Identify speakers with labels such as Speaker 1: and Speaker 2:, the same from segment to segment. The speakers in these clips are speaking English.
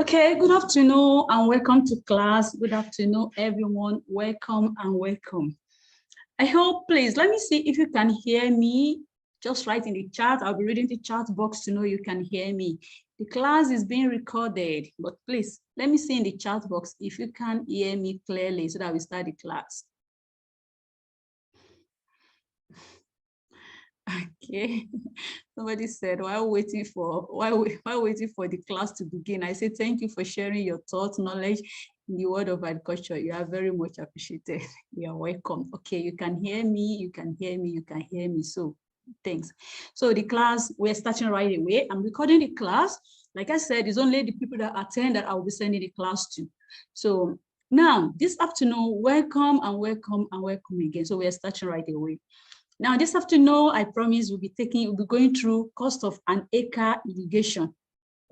Speaker 1: Okay, good afternoon and welcome to class. Good afternoon, everyone. Welcome and welcome. I hope, please, let me see if you can hear me. Just write in the chat. I'll be reading the chat box to know you can hear me. The class is being recorded, but please, let me see in the chat box if you can hear me clearly so that we start the class. Okay, somebody said, while waiting for the class to begin, I say thank you for sharing your thoughts, knowledge in the world of agriculture. You are very much appreciated. You are welcome. Okay, you can hear me, you can hear me, you can hear me. So thanks. So the class, we're starting right away. I'm recording the class. Like I said, it's only the people that attend that I will be sending the class to. So now this afternoon, welcome and welcome and welcome again. So we're starting right away. Now, this afternoon, I promise we'll be going through cost of an acre irrigation.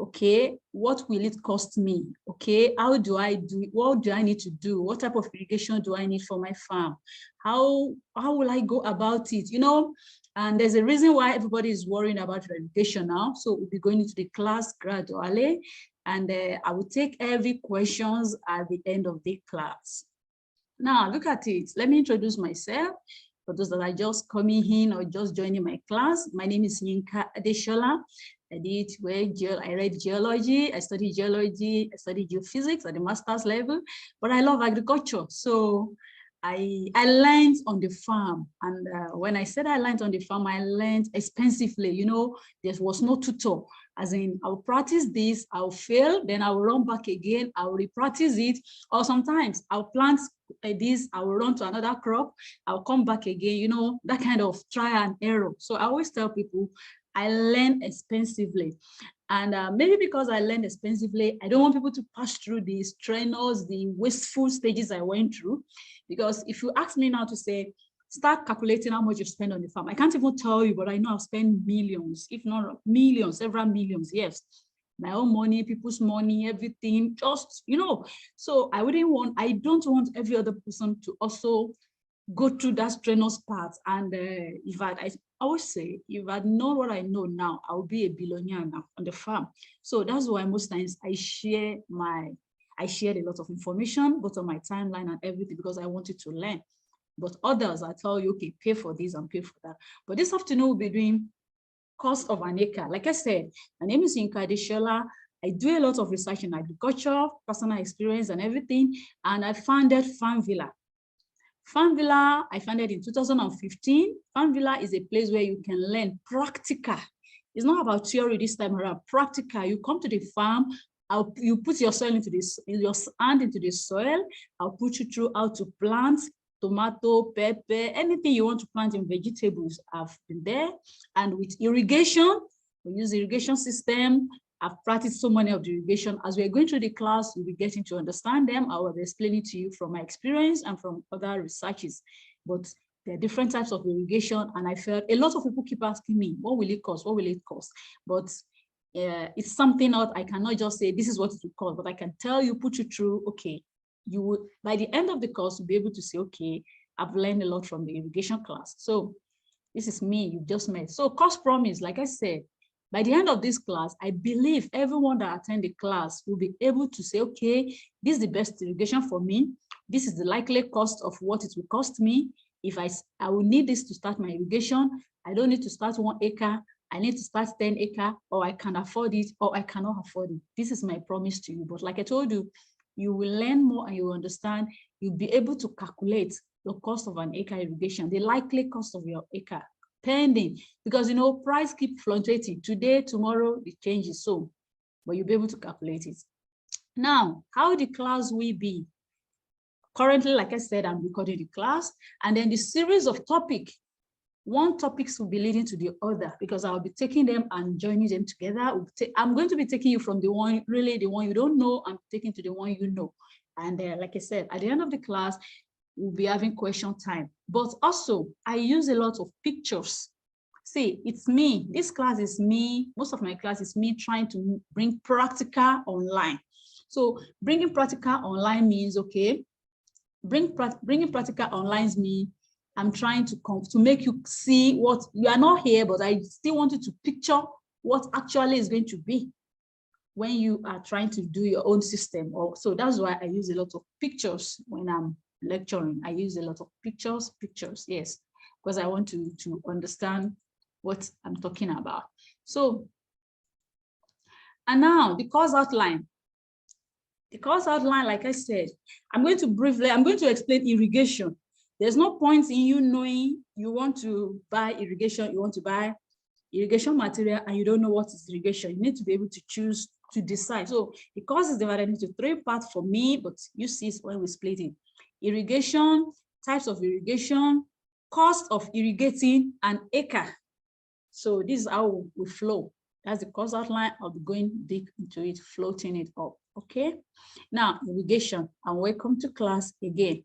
Speaker 1: Okay, what will it cost me? Okay, how do I do it? What do I need to do? What type of irrigation do I need for my farm? How will I go about it? You know, and there's a reason why everybody is worrying about irrigation now. So we'll be going into the class gradually, and I will take every questions at the end of the class. Now, look at it. Let me introduce myself. For those that are just coming in or just joining my class, my name is Yinka Adeshola. I read geology, I studied geology, I studied geophysics at the master's level, but I love agriculture. So I learned on the farm. And when I said I learned on the farm, I learned expensively. You know, there was no tutor. As in, I'll practice this, I'll fail, then I'll run back again, I'll re-practice it, or sometimes I'll plant this, I will run to another crop, I'll come back again, you know, that kind of try and error. So I always tell people, I learn expensively. And maybe because I learned expensively, I don't want people to pass through the strenuous, the wasteful stages I went through. Because if you ask me now to say, start calculating how much you spend on the farm, I can't even tell you, but I know I've spent millions, if not millions, several millions, yes. My own money, people's money, everything, just, you know. So I don't want every other person to also go through that strenuous part. And I always say, if I'd known what I know now, I would be a billionaire now on the farm. So that's why most times I shared a lot of information, both on my timeline and everything, because I wanted to learn. But others, I tell you, okay, pay for this and pay for that. But this afternoon, we'll be doing cost of an acre. Like I said, my name is Yinka Adeshola. I do a lot of research in agriculture, personal experience and everything. And I founded Farm Villa. Farm Villa, I founded in 2015. Farm Villa is a place where you can learn practical. It's not about theory this time around, practical. You come to the farm, you put your hand into the soil. I'll put you through how to plant tomato, pepper, anything you want to plant in vegetables. I've been there. And with irrigation, we use the irrigation system. I've practiced so many of the irrigation. As we're going through the class, we'll be getting to understand them. I will explain it to you from my experience and from other researches. But there are different types of irrigation. And I felt a lot of people keep asking me, what will it cost? What will it cost? But it's something that I cannot just say, this is what it will cost, but I can tell you, put you through, okay, you would, by the end of the course, you'll be able to say, okay, I've learned a lot from the irrigation class. So this is me, you've just met. So cost promise, like I said, by the end of this class, I believe everyone that attend the class will be able to say, okay, this is the best irrigation for me. This is the likely cost of what it will cost me. If I will need this to start my irrigation, I don't need to start 1 acre. I need to start 10 acre, or I can afford it, or I cannot afford it. This is my promise to you. But like I told you, you will learn more and you will understand. You'll be able to calculate the cost of an acre irrigation, the likely cost of your acre, pending, because you know price keep fluctuating. Today, tomorrow, it changes. So, but you'll be able to calculate it. Now, how the class will be? Currently, like I said, I'm recording the class, and then the series of topics. One topics will be leading to the other because I'll be taking them and joining them together. I'm going to be taking you from the one you don't know, I'm taking to the one you know. And like I said, at the end of the class, we'll be having question time. But also, I use a lot of pictures. See, it's me. This class is me. Most of my class is me trying to bring practical online. So bringing practical online means, okay, bringing practical online means I'm trying to make you see what you are not here, but I still want you to picture what actually is going to be. when you are trying to do your own system. Or so that's why I use a lot of pictures when I'm lecturing. I use a lot of pictures, yes, because I want to understand what I'm talking about. So, and now the course outline. The course outline, like I said, I'm going to explain irrigation. There's no point in you knowing you want to buy irrigation, you want to buy irrigation material, and you don't know what is irrigation. You need to be able to choose, to decide. So the course is divided into 3 parts for me, but you see when we split it. Irrigation, types of irrigation, cost of irrigating, and acre. So this is how we flow. That's the course outline. I'll be going deep into it, floating it up. Okay. Now, irrigation, and welcome to class again.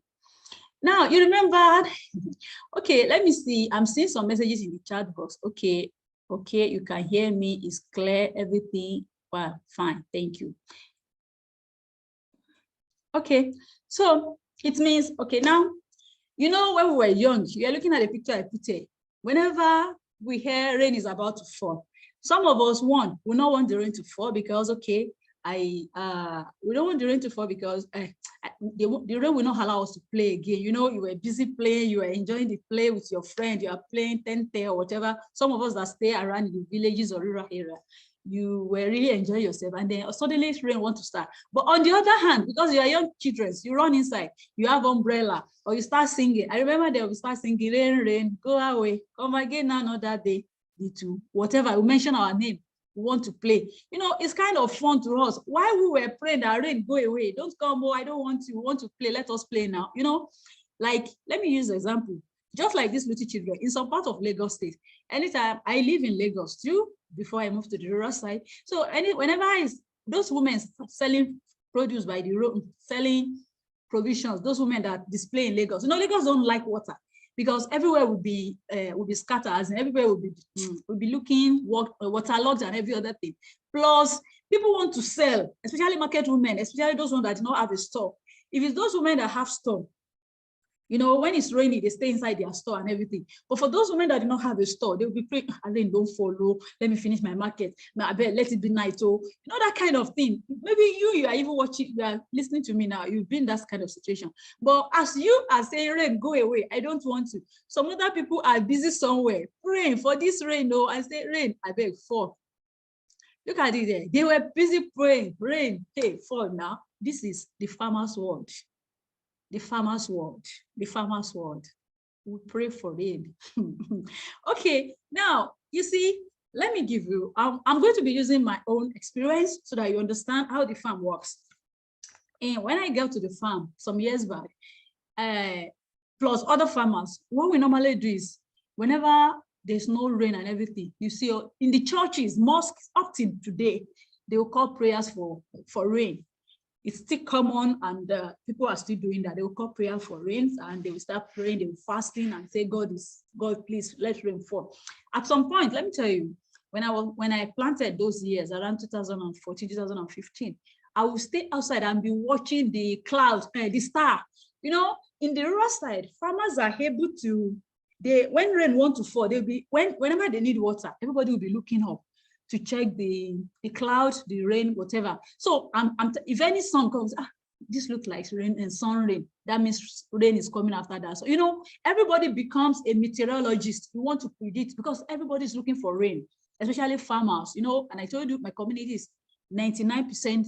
Speaker 1: Now, you remember, okay, let me see. I'm seeing some messages in the chat box. Okay, you can hear me. It's clear, everything. Wow, fine, thank you. Okay, so it means, okay, now, you know, when we were young, you're looking at the picture I put here. Whenever we hear rain is about to fall, some of us, will not want the rain to fall because, okay, we don't want the rain to fall because the rain will not allow us to play again. You know, you were busy playing, you were enjoying the play with your friend, you are playing 10-10 or whatever. Some of us that stay around in the villages or rural area, you were really enjoying yourself, and then suddenly rain want to start. But on the other hand, because you are young children, you run inside, you have umbrella, or you start singing. I remember they will start singing, rain, rain, go away, come again another day, to whatever, we mention our name. We want to play. You know, it's kind of fun to us. While we were praying that rain go away, don't come, oh, I don't want to, we want to play, let us play now. You know, like, let me use an example. Just like these little children, in some part of Lagos State, anytime I live in Lagos too, before I moved to the rural side. So whenever those women selling produce by the road, selling provisions, those women that display in Lagos, you know, Lagos don't like water, because everywhere will be scattered, and everywhere will be looking waterlogged and every other thing. Plus, people want to sell, especially market women, especially those ones that do not have a store. If it's those women that have store, you know, when it's raining, they stay inside their store and everything. But for those women that do not have a store, they will be praying, rain don't follow, let me finish my market. I bet let it be night. Oh, you know, that kind of thing. Maybe you are even watching, you are listening to me now, you've been in that kind of situation. But as you are saying, rain, go away, I don't want to. Some other people are busy somewhere, praying for this rain, oh, I say, rain, I beg, fall. Look at it there. They were busy praying, rain, hey, fall now. This is the farmer's world. The farmer's world, the farmer's world. We pray for rain. Okay, now, you see, let me give you, I'm going to be using my own experience so that you understand how the farm works. And when I got to the farm some years back, plus other farmers, what we normally do is, whenever there's no rain and everything, you see in the churches, mosques, up till today, they will call prayers for rain. It's still common, and people are still doing that. They will call prayer for rains, and they will start praying, they will fasting and say, God, please let rain fall. At some point, let me tell you, when I planted those years around 2014, 2015, I will stay outside and be watching the clouds, the star. You know, in the rural side, farmers are able to, when rain wants to fall, they'll be, whenever they need water, everybody will be looking up to check the cloud, the rain, whatever. So if any sun comes, this looks like rain and sun rain, that means rain is coming after that. So, you know, everybody becomes a meteorologist. We want to predict, because everybody's looking for rain, especially farmers, you know, and I told you my community is 99%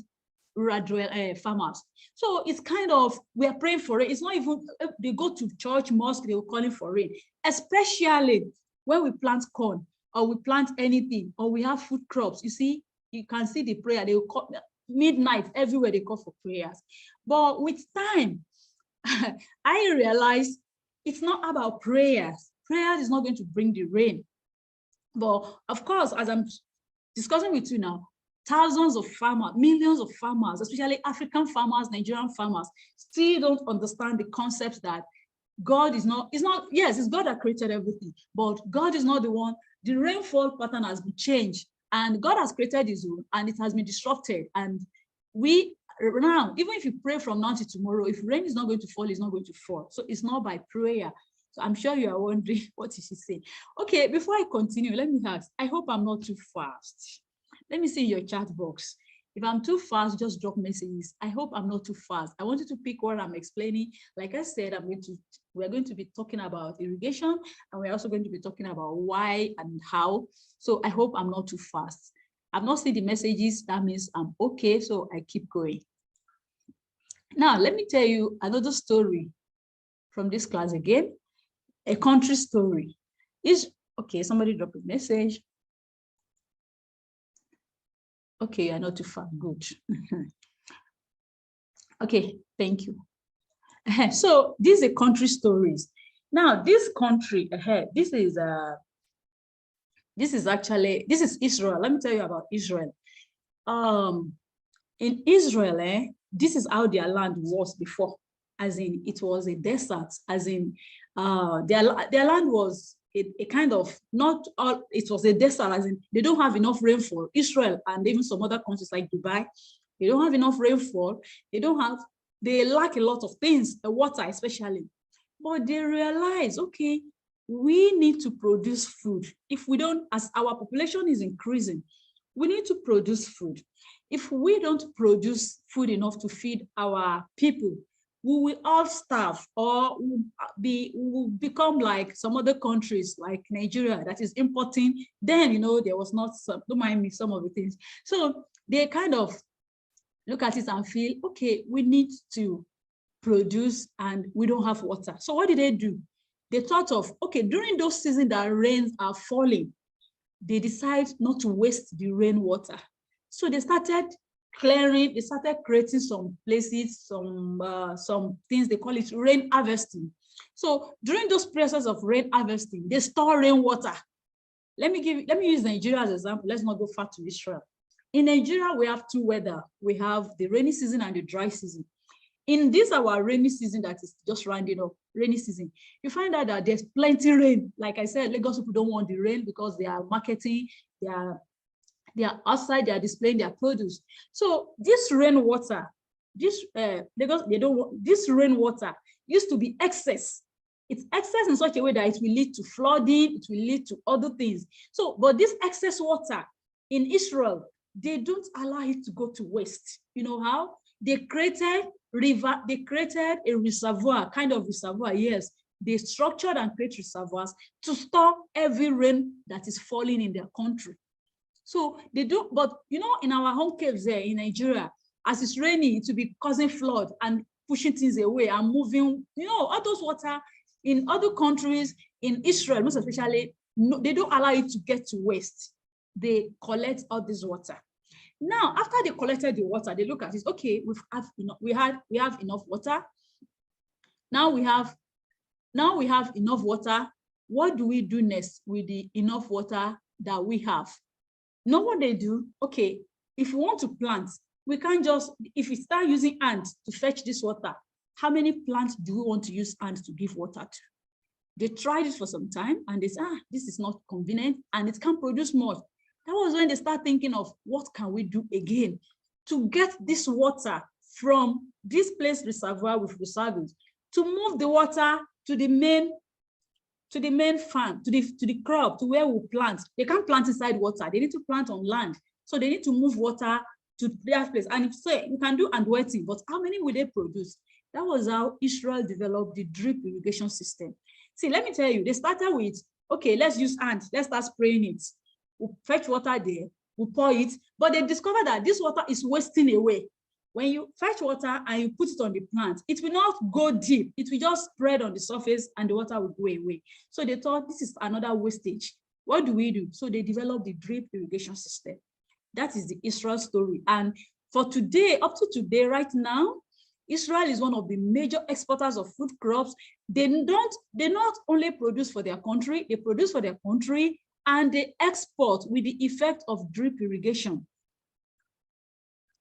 Speaker 1: rural farmers. So it's kind of, we are praying for it. It's not even, they go to church, mosque, they will call it for rain, especially when we plant corn, or we plant anything, or we have food crops. You see, you can see the prayer. They will call midnight, everywhere they call for prayers. But with time, I realized it's not about prayers. Prayers is not going to bring the rain. But of course, as I'm discussing with you now, thousands of farmers, millions of farmers, especially African farmers, Nigerian farmers, still don't understand the concept that God is not, yes, it's God that created everything, but God is not the one. The rainfall pattern has been changed, and God has created his own, and it has been disrupted. And we now, even if you pray from now to tomorrow, if rain is not going to fall, it's not going to fall. So it's not by prayer. So I'm sure you are wondering, what is she saying? Okay, before I continue, let me ask, I hope I'm not too fast. Let me see your chat box. If I'm too fast, just drop messages. I hope I'm not too fast. I want you to pick what I'm explaining. Like I said, we're going to be talking about irrigation, and we're also going to be talking about why and how. So I hope I'm not too fast. I've not seen the messages. That means I'm okay. So I keep going. Now, let me tell you another story from this class again, a country story. Okay, somebody dropped a message. Okay, you're not too far, good. Okay, thank you. So these are country stories. Now, this country, this is Israel. Let me tell you about Israel. In Israel, this is how their land was before, as in it was a desert, as in their land was a kind of, not all, it was a desert, as in they don't have enough rainfall. Israel and even some other countries like Dubai, they don't have enough rainfall. They lack a lot of things, water especially. But they realize, okay, we need to produce food. If we don't, as our population is increasing, we need to produce food. If we don't produce food enough to feed our people, we will all starve, or we will become like some other countries like Nigeria that is importing. Then, there was not some, don't mind me, some of the things. So they kind of look at it and feel, okay, we need to produce and we don't have water. So what did they do? They thought of, okay, during those seasons that rains are falling, they decide not to waste the rainwater. So they started clearing, they started creating some places, some things, they call it rain harvesting. So during those processes of rain harvesting, they store rainwater. Let me use Nigeria as an example. Let's not go far to Israel. In Nigeria, we have two weather. We have the rainy season and the dry season. In this, our rainy season that is just rounding up, rainy season, you find out that there's plenty rain. Like I said, Lagos people don't want the rain because they are marketing, they are outside, they are displaying their produce. So this rainwater, this rainwater used to be excess. It's excess in such a way that it will lead to flooding, it will lead to other things. So, but this excess water in Israel, they don't allow it to go to waste. You know how? They created a reservoir, kind of reservoir, yes. They structured and created reservoirs to store every rain that is falling in their country. So they do, but in our home caves there in Nigeria, as it's raining, it will be causing flood and pushing things away and moving, all those water in other countries, in Israel, most especially, no, they don't allow it to get to waste. They collect all this water. Now, after they collected the water, they look at it, okay, we have enough water. Now we have enough water. What do we do next with the enough water that we have? Know what they do? Okay, if we want to plant, we can't just, if we start using ants to fetch this water, how many plants do we want to use ants to give water to? They tried it for some time and they said, this is not convenient and it can't produce much. That was when they start thinking of what can we do again to get this water from this place reservoir with reservoirs to move the water to the main farm, to the crop, to where we plant. They can't plant inside water. They need to plant on land. So they need to move water to that place. And if so, you can do hand wetting, but how many will they produce? That was how Israel developed the drip irrigation system. See, let me tell you, they started with, okay, let's use ants. Let's start spraying it. We'll fetch water there, we'll pour it, but they discovered that this water is wasting away. When you fetch water and you put it on the plant, it will not go deep. It will just spread on the surface and the water will go away. So they thought this is another wastage. What do we do? So they developed the drip irrigation system. That is the Israel story. And for today, up to today, right now, Israel is one of the major exporters of food crops. They not only produce for their country, they produce for their country and they export with the effect of drip irrigation.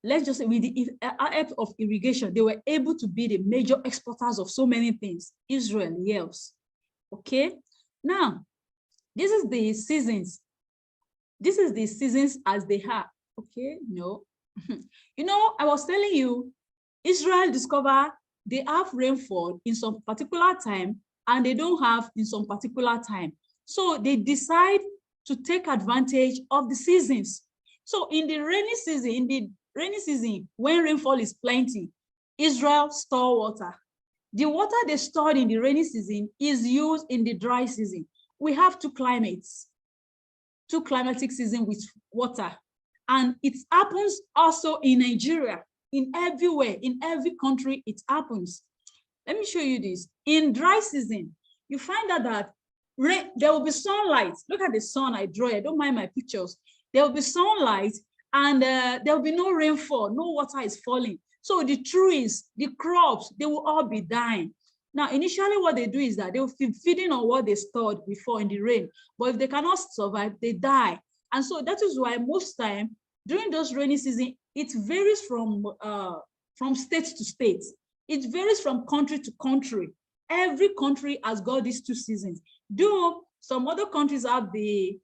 Speaker 1: Let's just say with the effect of irrigation, they were able to be the major exporters of so many things. Israel, yes. Okay. Now, this is the seasons. This is the seasons as they have. Okay, no. I was telling you, Israel discovered they have rainfall in some particular time and they don't have in some particular time. So they decide to take advantage of the seasons. So in the rainy season, rainy season, when rainfall is plenty, Israel store water. The water they stored in the rainy season is used in the dry season. We have two climates, two climatic seasons with water. And it happens also in Nigeria, in everywhere, in every country it happens. Let me show you this. In dry season, you find out that there will be sunlight. Look at the sun I draw. I don't mind my pictures. There will be sunlight and there will be no rainfall, no water is falling. So the trees, the crops, they will all be dying. Now, initially what they do is that they will be feeding on what they stored before in the rain. But if they cannot survive, they die. And so that is why most time during those rainy season, it varies from state to state. It varies from country to country. Every country has got these two seasons. Though some other countries have the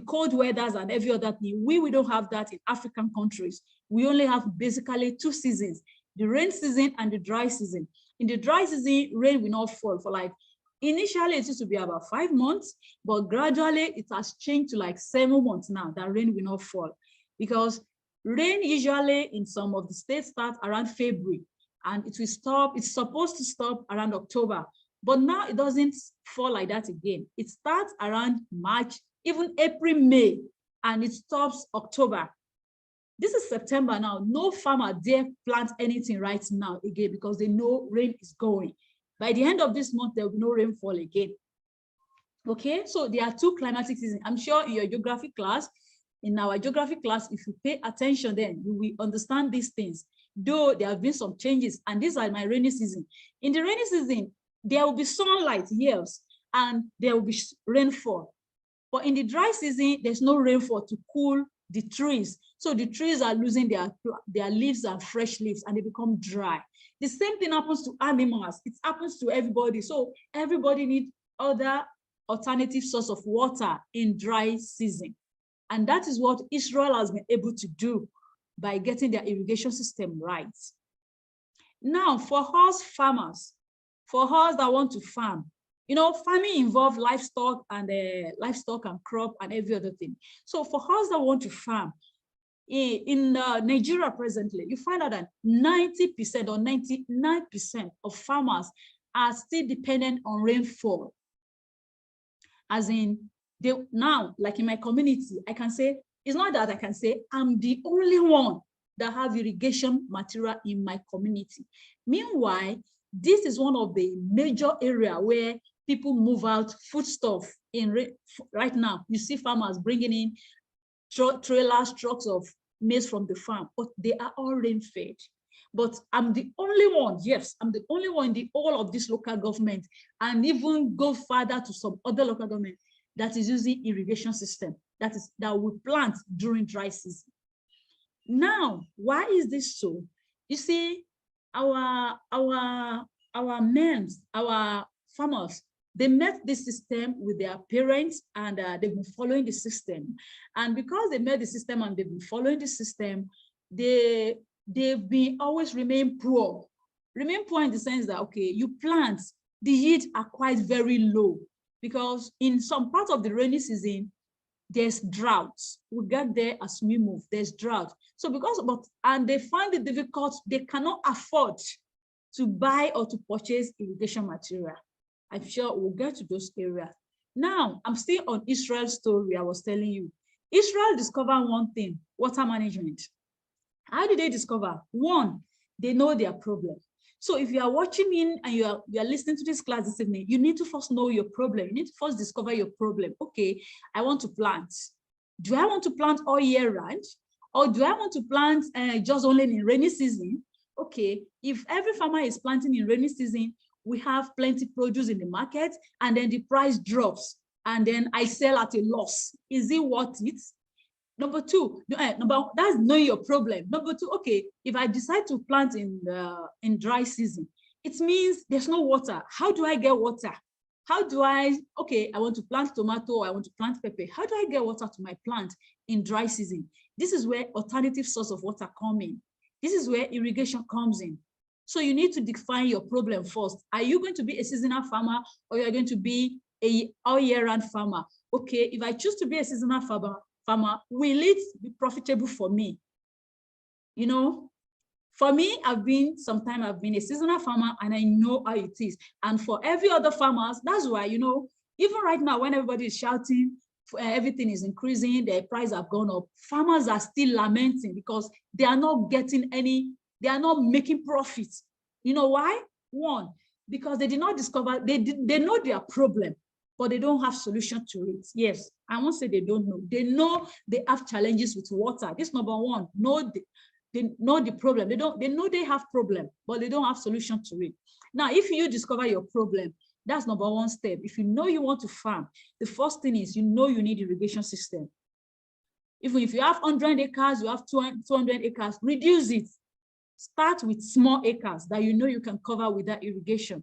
Speaker 1: cold weathers and every other thing. We don't have that in African countries. We only have basically two seasons, the rain season and the dry season. In the dry season, rain will not fall for like, initially it used to be about 5 months, but gradually it has changed to like 7 months now that rain will not fall, because rain usually in some of the states starts around February and it will stop. It's supposed to stop around October, but now it doesn't fall like that again. It starts around March, even April, May, and it stops October. This is September now. No farmer dare plant anything right now again because they know rain is going. By the end of this month, there will be no rainfall again. Okay, so there are two climatic seasons. I'm sure in your geography class, in our geography class, if you pay attention, then you will understand these things. Though there have been some changes, and these are my rainy season. In the rainy season, there will be sunlight, yes, and there will be rainfall. But in the dry season, there's no rainfall to cool the trees. So the trees are losing their leaves and fresh leaves, and they become dry. The same thing happens to animals. It happens to everybody. So everybody needs other alternative source of water in dry season. And that is what Israel has been able to do by getting their irrigation system right. Now, for us farmers, for us that want to farm, you know, farming involves livestock and crop and every other thing. So for us that want to farm, in Nigeria presently, you find out that 90% or 99% of farmers are still dependent on rainfall. As in, now, like in my community, I can say, it's not that I can say I'm the only one that have irrigation material in my community. Meanwhile, this is one of the major areas where people move out foodstuff right now. You see farmers bringing in trailers, trucks of maize from the farm, but they are all rain-fed. But I'm the only one, yes, I'm the only one in the whole of this local government, and even go further to some other local government that is using irrigation system that will plant during dry season. Now, why is this so? You see, our farmers, they met this system with their parents, and they've been following the system. And because they met the system and they've been following the system, they've been always remain poor. Remain poor in the sense that, okay, you plant, the yields are quite very low, because in some parts of the rainy season, there's droughts. We get there as we move, there's drought. So and they find it difficult, they cannot afford to buy or to purchase irrigation material. I'm sure we'll get to those areas. Now, I'm still on Israel's story I was telling you. Israel discovered one thing, water management. How did they discover? One, they know their problem. So if you are watching me and you are listening to this class this evening, you need to first know your problem. You need to first discover your problem. Okay, I want to plant. Do I want to plant all year round? Or do I want to plant just only in rainy season? Okay, if every farmer is planting in rainy season, we have plenty produce in the market, and then the price drops, and then I sell at a loss. Is it worth it? Number two, that's knowing your problem. Number two, okay, if I decide to plant in dry season, it means there's no water. How do I get water? Okay, I want to plant tomato, or I want to plant pepper. How do I get water to my plant in dry season? This is where alternative source of water come in. This is where irrigation comes in. So you need to define your problem first. Are you going to be a seasonal farmer, or you're going to be a all year round farmer? Okay, if I choose to be a seasonal farmer, farmer, will it be profitable for me? You know, for me, I've been a seasonal farmer, and I know how it is. And for every other farmers, that's why, you know, even right now, when everybody is shouting, everything is increasing, the price have gone up, farmers are still lamenting because they are not getting any, they are not making profits. You know why? One, because they did not discover, they know their problem, but they don't have solution to it. Yes, I won't say they don't know. They know they have challenges with water. This number one, they know the problem. They know they have problem, but they don't have solution to it. Now, if you discover your problem, that's number one step. If you know you want to farm, the first thing is, you know, you need irrigation system. Even if you have 100 acres, you have 200 acres, reduce it. Start with small acres that you know you can cover with that irrigation.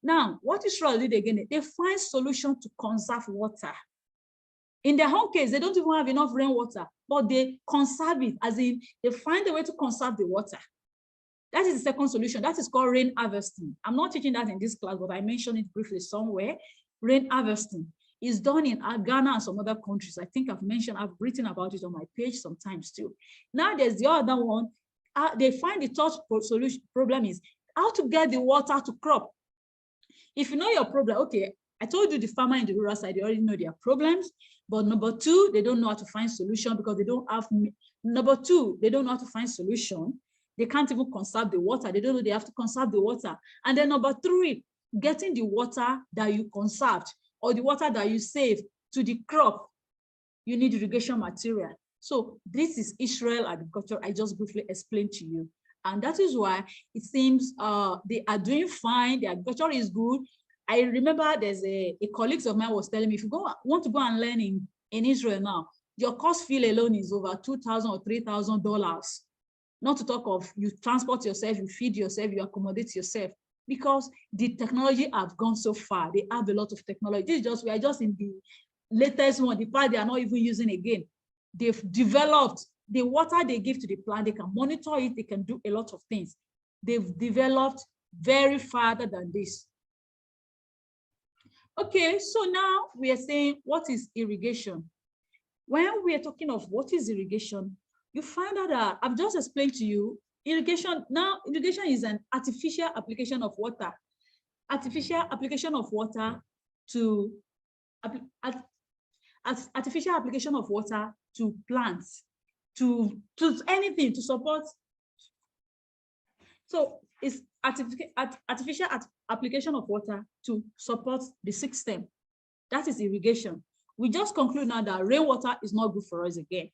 Speaker 1: Now, what Israel did again, they find solution to conserve water. In their home case, they don't even have enough rainwater, but they conserve it, as in they find a way to conserve the water. That is the second solution. That is called rain harvesting. I'm not teaching that in this class, but I mentioned it briefly somewhere. Rain harvesting is done in Ghana and some other countries. I think I've written about it on my page sometimes too. Now there's the other one. They find the third solution problem is how to get the water to crop. If you know your problem, okay, I told you the farmer in the rural side, they already know their problems. But number two, they don't know how to find solution because they don't have, number two, they don't know how to find solution. They can't even conserve the water. They don't know they have to conserve the water. And then number three, getting the water that you conserved or the water that you saved to the crop, you need irrigation material. So this is Israel agriculture I just briefly explained to you. And that is why it seems they are doing fine. The agriculture is good. I remember there's a colleague of mine was telling me, if you want to go and learn in Israel now, your course fee alone is over $2,000 or $3,000. Not to talk of you transport yourself, you feed yourself, you accommodate yourself, because the technology have gone so far. They have a lot of technology. We are just in the latest one, the part they are not even using again. They've developed the water they give to the plant, they can monitor it, they can do a lot of things. They've developed very farther than this. Okay, so now we are saying, what is irrigation? When we are talking of what is irrigation, you find out that I've just explained to you, irrigation is an artificial application of water. Artificial application of water to artificial application of water to plants, to anything to support. So it's artificial application of water to support the system. That is irrigation. We just conclude now that rainwater is not good for us again.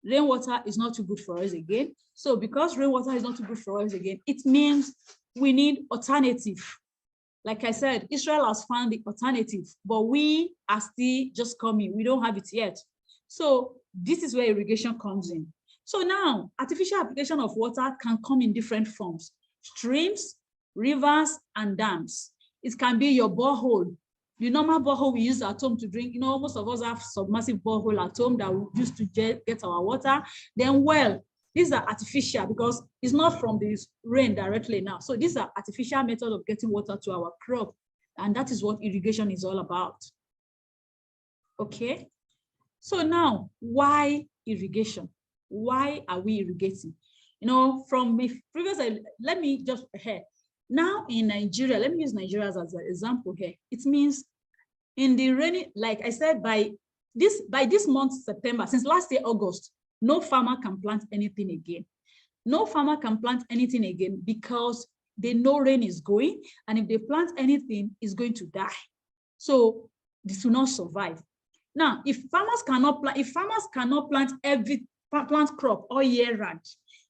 Speaker 1: Rainwater is not too good for us again. So because rainwater is not too good for us again, it means we need alternative. Like I said, Israel has found the alternative, but we are still just coming. We don't have it yet. So this is where irrigation comes in. So now, artificial application of water can come in different forms: streams, rivers, and dams. It can be your borehole. The normal borehole we use at home to drink. You know, most of us have submersive borehole at home that we use to get our water. Then well, these are artificial because it's not from the rain directly now. So these are artificial methods of getting water to our crop. And that is what irrigation is all about. Okay. So now, why irrigation? Why are we irrigating? You know, from my previous, let me just ahead. Now in Nigeria, let me use Nigeria as an example here. It means in the rainy, like I said, by this month, September, since last year, August, no farmer can plant anything again. No farmer can plant anything again because they know rain is going, and if they plant anything, it's going to die. So this will not survive. Now, if farmers cannot plant plant crop all year round,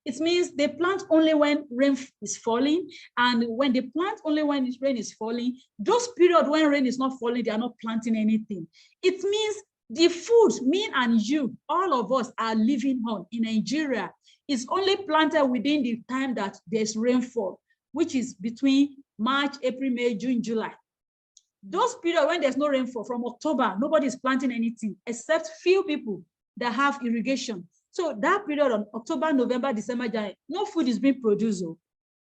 Speaker 1: it means they plant only when rain is falling, and when they plant only when rain is falling, those periods when rain is not falling, they are not planting anything. It means the food me and you, all of us, are living on in Nigeria is only planted within the time that there's rainfall, which is between March, April, May, June, July. Those periods when there's no rainfall, from October, nobody is planting anything except few people that have irrigation. So that period on October, November, December, January, no food is being produced,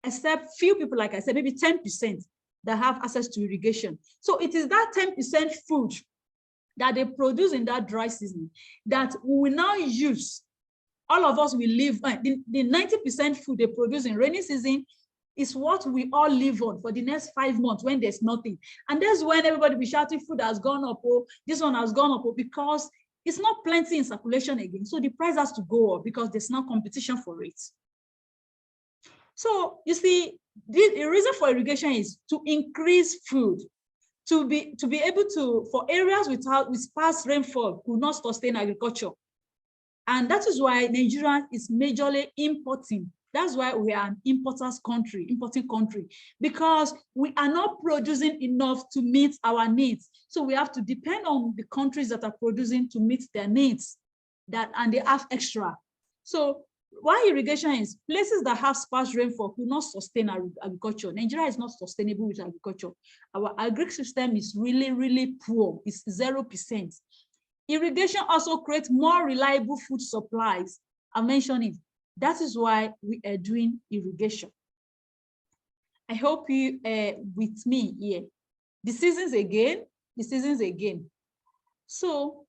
Speaker 1: except few people, like I said, maybe 10% that have access to irrigation. So it is that 10% food that they produce in that dry season that we will now use. All of us will live, the 90% food they produce in rainy season is what we all live on for the next 5 months when there's nothing. And that's when everybody will be shouting food has gone up, oh, this one has gone up, oh, because it's not plenty in circulation again. So the price has to go up because there's no competition for it. So you see, the reason for irrigation is to increase food, to be able to, for areas with sparse rainfall could not sustain agriculture. And that is why Nigeria is majorly importing. That's why we are an importing country, because we are not producing enough to meet our needs. So we have to depend on the countries that are producing to meet their needs, and they have extra. So why irrigation is, places that have sparse rainfall could not sustain agriculture. Nigeria is not sustainable with agriculture. Our agri system is really, really poor. It's 0%. Irrigation also creates more reliable food supplies. I mentioned it. That is why we are doing irrigation. I hope you with me here. The seasons again. So